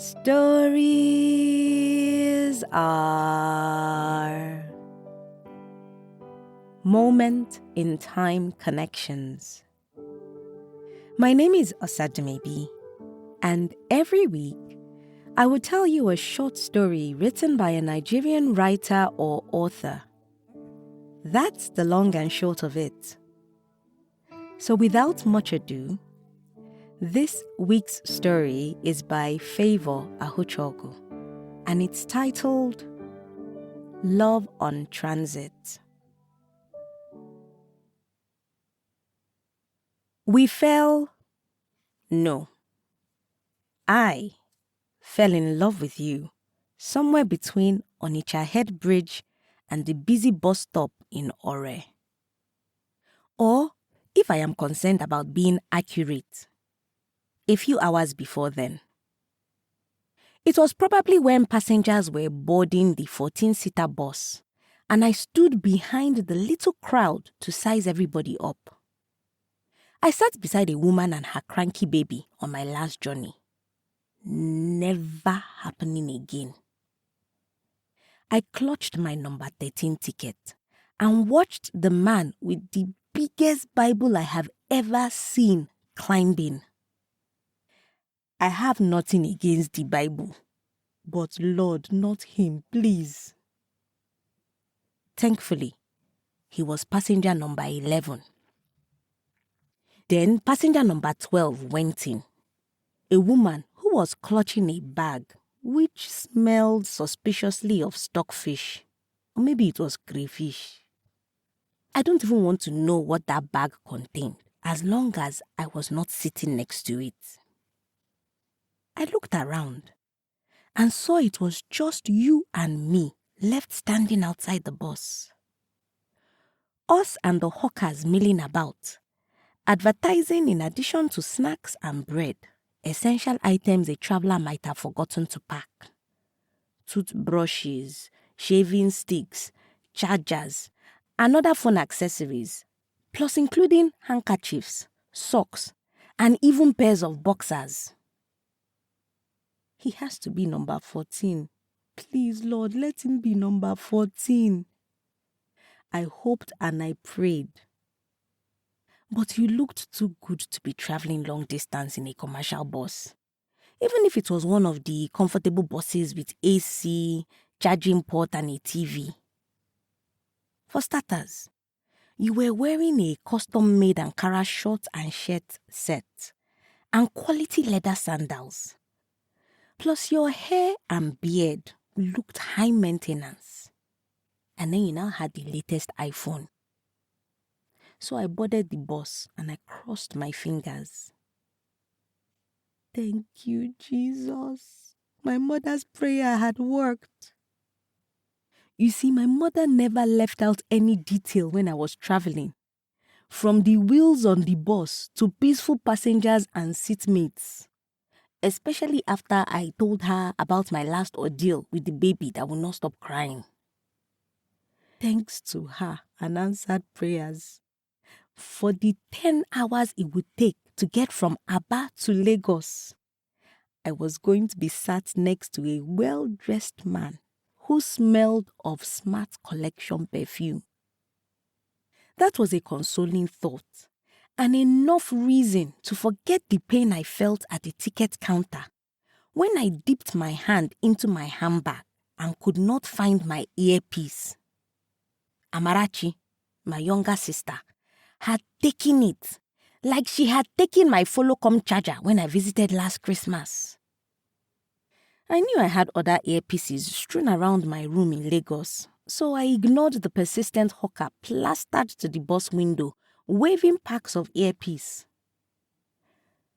Stories are moment in time connections. My name is Osademebi, and every week I will tell you a short story written by a Nigerian writer or author. That's the long and short of it. So without much ado, this week's story is by Favour Ahuchaogu, and it's titled Love on Transit. We fell. No. I fell in love with you somewhere between Onitsha Head Bridge and the busy bus stop in Ore. Or, if I am concerned about being accurate, a few hours before then. It was probably when passengers were boarding the 14-seater bus, and I stood behind the little crowd to size everybody up. I sat beside a woman and her cranky baby on my last journey. Never happening again. I clutched my number 13 ticket and watched the man with the biggest Bible I have ever seen climbing. I have nothing against the Bible, but Lord, not him, please. Thankfully, he was passenger number 11. Then passenger number 12 went in. A woman who was clutching a bag which smelled suspiciously of stockfish, or maybe it was crayfish. I don't even want to know what that bag contained, as long as I was not sitting next to it. I looked around and saw it was just you and me left standing outside the bus. Us and the hawkers milling about, advertising in addition to snacks and bread, essential items a traveler might have forgotten to pack. Toothbrushes, shaving sticks, chargers, and other phone accessories, plus including handkerchiefs, socks, and even pairs of boxers. He has to be number 14. Please, Lord, let him be number 14. I hoped and I prayed. But you looked too good to be traveling long distance in a commercial bus. Even if it was one of the comfortable buses with AC, charging port, and a TV. For starters, you were wearing a custom-made Ankara short and shirt set and quality leather sandals. Plus your hair and beard looked high maintenance. And then you now had the latest iPhone. So I boarded the bus and I crossed my fingers. Thank you, Jesus. My mother's prayer had worked. You see, my mother never left out any detail when I was traveling. From the wheels on the bus to peaceful passengers and seatmates. Especially after I told her about my last ordeal with the baby that will not stop crying. Thanks to her and answered prayers. For the 10 hours it would take to get from Aba to Lagos, I was going to be sat next to a well-dressed man who smelled of Smart Collection perfume. That was a consoling thought, and enough reason to forget the pain I felt at the ticket counter when I dipped my hand into my handbag and could not find my earpiece. Amarachi, my younger sister, had taken it, like she had taken my Follow-Come charger when I visited last Christmas. I knew I had other earpieces strewn around my room in Lagos, so I ignored the persistent hawker plastered to the bus window, waving packs of earpiece.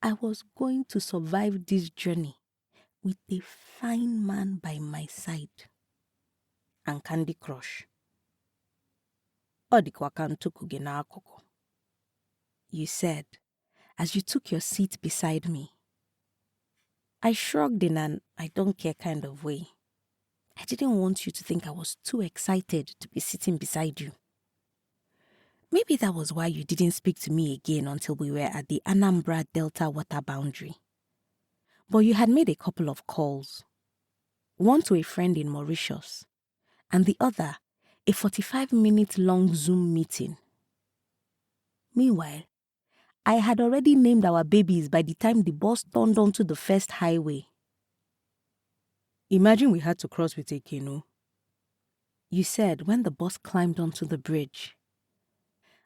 I was going to survive this journey with a fine man by my side. And Candy Crush. You said, as you took your seat beside me. I shrugged in an I don't care kind of way. I didn't want you to think I was too excited to be sitting beside you. Maybe that was why you didn't speak to me again until we were at the Anambra Delta water boundary. But you had made a couple of calls. One to a friend in Mauritius, and the other a 45-minute long Zoom meeting. Meanwhile, I had already named our babies by the time the bus turned onto the first highway. Imagine we had to cross with a canoe. You said when the bus climbed onto the bridge.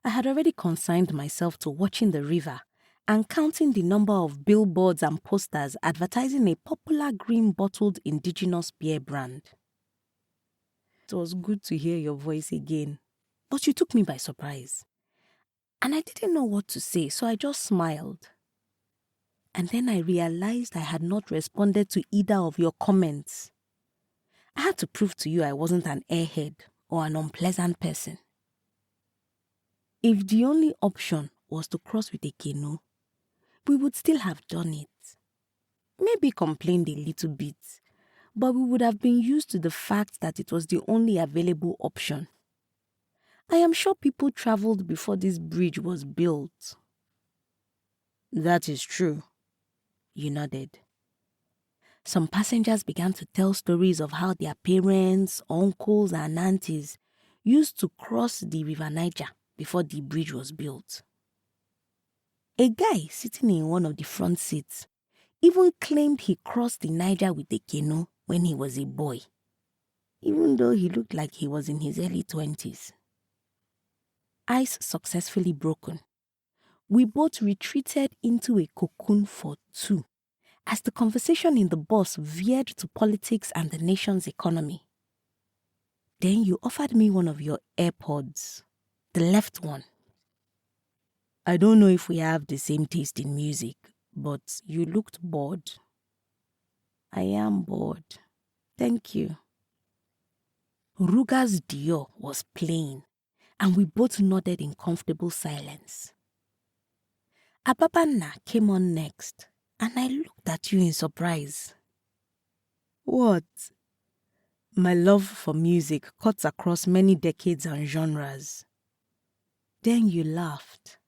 I had already consigned myself to watching the river and counting the number of billboards and posters advertising a popular green bottled indigenous beer brand. It was good to hear your voice again, but you took me by surprise. And I didn't know what to say, so I just smiled. And then I realized I had not responded to either of your comments. I had to prove to you I wasn't an airhead or an unpleasant person. If the only option was to cross with a canoe, we would still have done it. Maybe complained a little bit, but we would have been used to the fact that it was the only available option. I am sure people traveled before this bridge was built. That is true, you nodded. Some passengers began to tell stories of how their parents, uncles, and aunties used to cross the River Niger before the bridge was built. A guy sitting in one of the front seats even claimed he crossed the Niger with a canoe when he was a boy, even though he looked like he was in his early 20s. Ice successfully broken. We both retreated into a cocoon for two as the conversation in the bus veered to politics and the nation's economy. Then you offered me one of your AirPods, the left one. I don't know if we have the same taste in music, but you looked bored. I am bored. Thank you. Ruga's Dior was playing, and we both nodded in comfortable silence. Ababanna came on next, and I looked at you in surprise. What? My love for music cuts across many decades and genres. Then you laughed.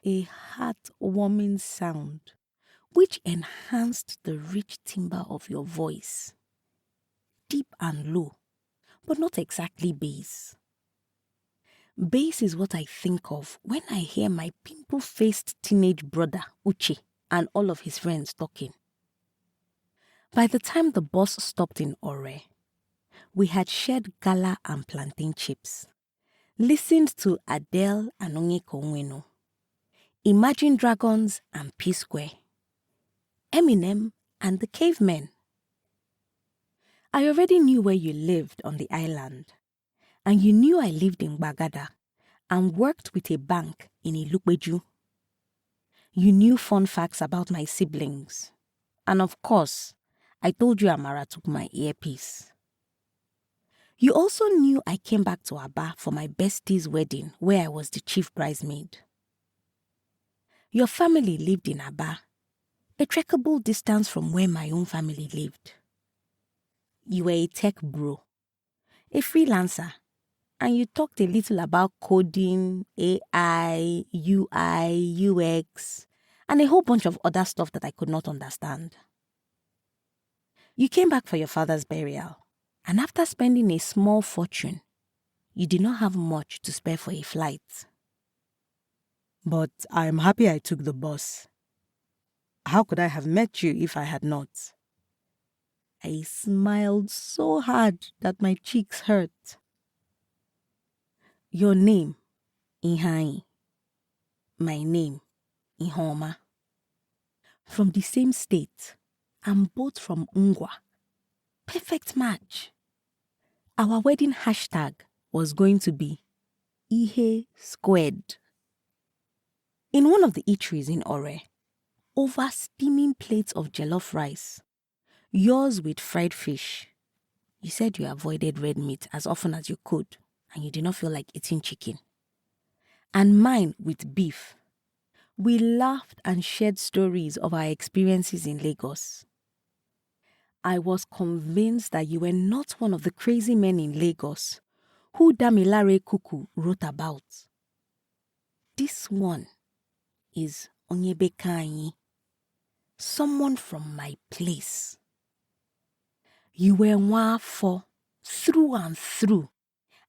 A heart-warming sound, which enhanced the rich timbre of your voice. Deep and low, but not exactly bass. Bass is what I think of when I hear my pimple-faced teenage brother, Uche, and all of his friends talking. By the time the bus stopped in Ore, we had shared gala and plantain chips, listened to Adele and Onyeka Onwenu, Imagine Dragons and P-Square, Eminem and the Cavemen. I already knew where you lived on the island, and you knew I lived in Bagada and worked with a bank in Ilukbeju. You knew fun facts about my siblings, and of course, I told you Amara took my earpiece. You also knew I came back to Aba for my bestie's wedding where I was the chief bridesmaid. Your family lived in Aba, a trekkable distance from where my own family lived. You were a tech bro, a freelancer, and you talked a little about coding, AI, UI, UX, and a whole bunch of other stuff that I could not understand. You came back for your father's burial, and after spending a small fortune, you did not have much to spare for a flight. But I'm happy I took the bus. How could I have met you if I had not? I smiled so hard that my cheeks hurt. Your name, Ihai. My name, Ihoma. From the same state, and both from Ungwa. Perfect match. Our wedding hashtag was going to be Ihe Squared. In one of the eateries in Ore, over steaming plates of jollof rice, yours with fried fish. You said you avoided red meat as often as you could, and you did not feel like eating chicken. And mine with beef. We laughed and shared stories of our experiences in Lagos. I was convinced that you were not one of the crazy men in Lagos who Damilare Kuku wrote about. This one is Onyebekanyi. someone from my place. You were one for through and through,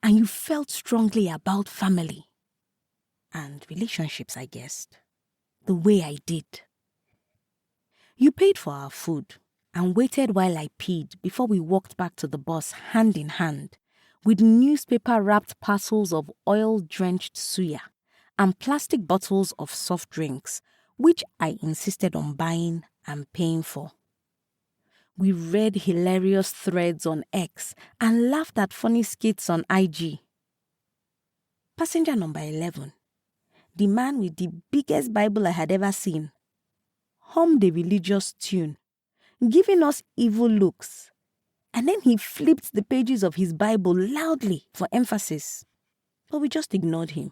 and you felt strongly about family and relationships, I guessed, the way I did. You paid for our food and waited while I peed before we walked back to the bus hand in hand with newspaper-wrapped parcels of oil-drenched suya and plastic bottles of soft drinks, which I insisted on buying and paying for. We read hilarious threads on X and laughed at funny skits on IG. Passenger number 11, the man with the biggest Bible I had ever seen, hummed a religious tune, giving us evil looks, and then he flipped the pages of his Bible loudly for emphasis, but we just ignored him.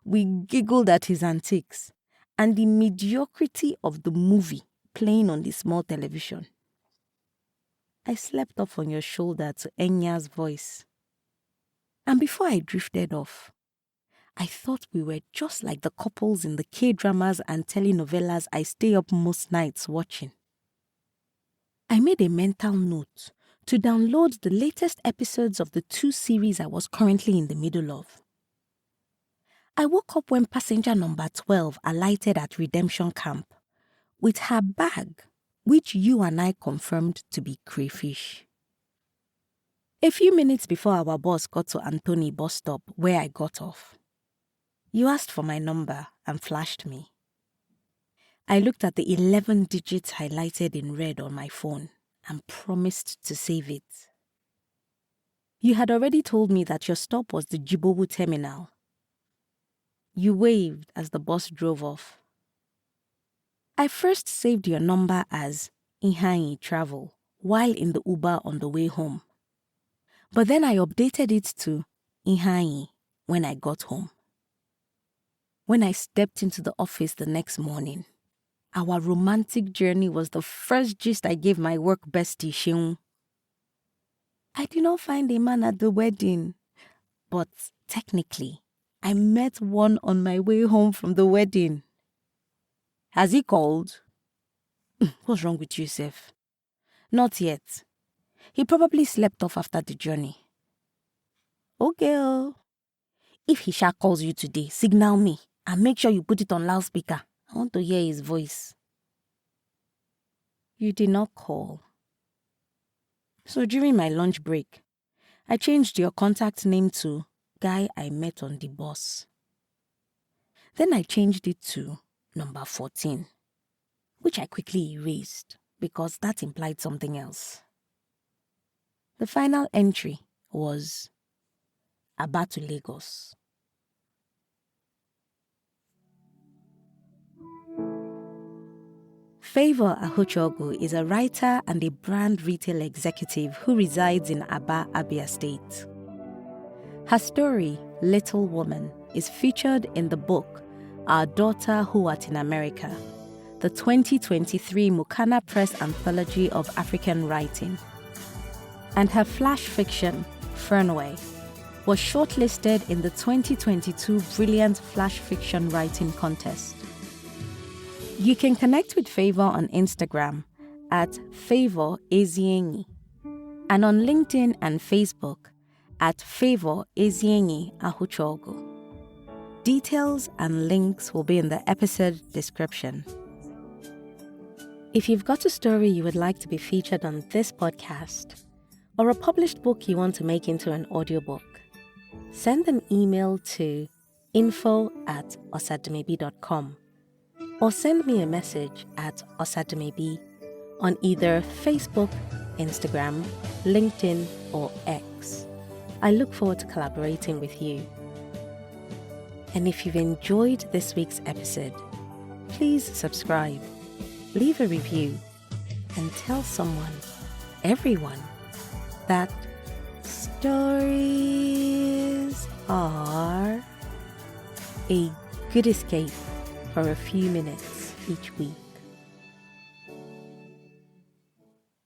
We giggled at his antics and the mediocrity of the movie playing on the small television. I slept off on your shoulder to Enya's voice. And before I drifted off, I thought we were just like the couples in the K-dramas and telenovelas I stay up most nights watching. I made a mental note to download the latest episodes of the 2 series I was currently in the middle of. I woke up when passenger number 12 alighted at Redemption Camp with her bag, which you and I confirmed to be crayfish. A few minutes before our bus got to Anthony bus stop where I got off, you asked for my number and flashed me. I looked at the 11 digits highlighted in red on my phone and promised to save it. You had already told me that your stop was the Jibowu terminal. You waved as the bus drove off. I first saved your number as Ihanyi Travel while in the Uber on the way home. But then I updated it to Ihanyi when I got home. When I stepped into the office the next morning, our romantic journey was the first gist I gave my work bestie, Sheung. I did not find a man at the wedding, but technically, I met one on my way home from the wedding. Has he called? What's wrong with you, Seth? Not yet. He probably slept off after the journey. Okay. If he calls you today, signal me and make sure you put it on loudspeaker. I want to hear his voice. You did not call. So during my lunch break, I changed your contact name to Guy I Met on the Bus. Then I changed it to number 14, which I quickly erased because that implied something else. The final entry was Aba to Lagos. Favour Ahuchaogu is a writer and a brand retail executive who resides in Aba, Abia State. Her story, Little Woman, is featured in the book Our Daughter Who Art in America, the 2023 Mukana Press Anthology of African Writing. And her flash fiction, Fernway, was shortlisted in the 2022 Brilliant Flash Fiction Writing Contest. You can connect with Favour on Instagram at Favour Ahuchaogu and on LinkedIn and Facebook at Favour Ahuchaogu. Details and links will be in the episode description. If you've got a story you would like to be featured on this podcast, or a published book you want to make into an audiobook, send an email to info@osadumebi.com or send me a message at osadumebi on either Facebook, Instagram, LinkedIn, or X. I look forward to collaborating with you. And if you've enjoyed this week's episode, please subscribe, leave a review, and tell someone, everyone, that stories are a good escape for a few minutes each week.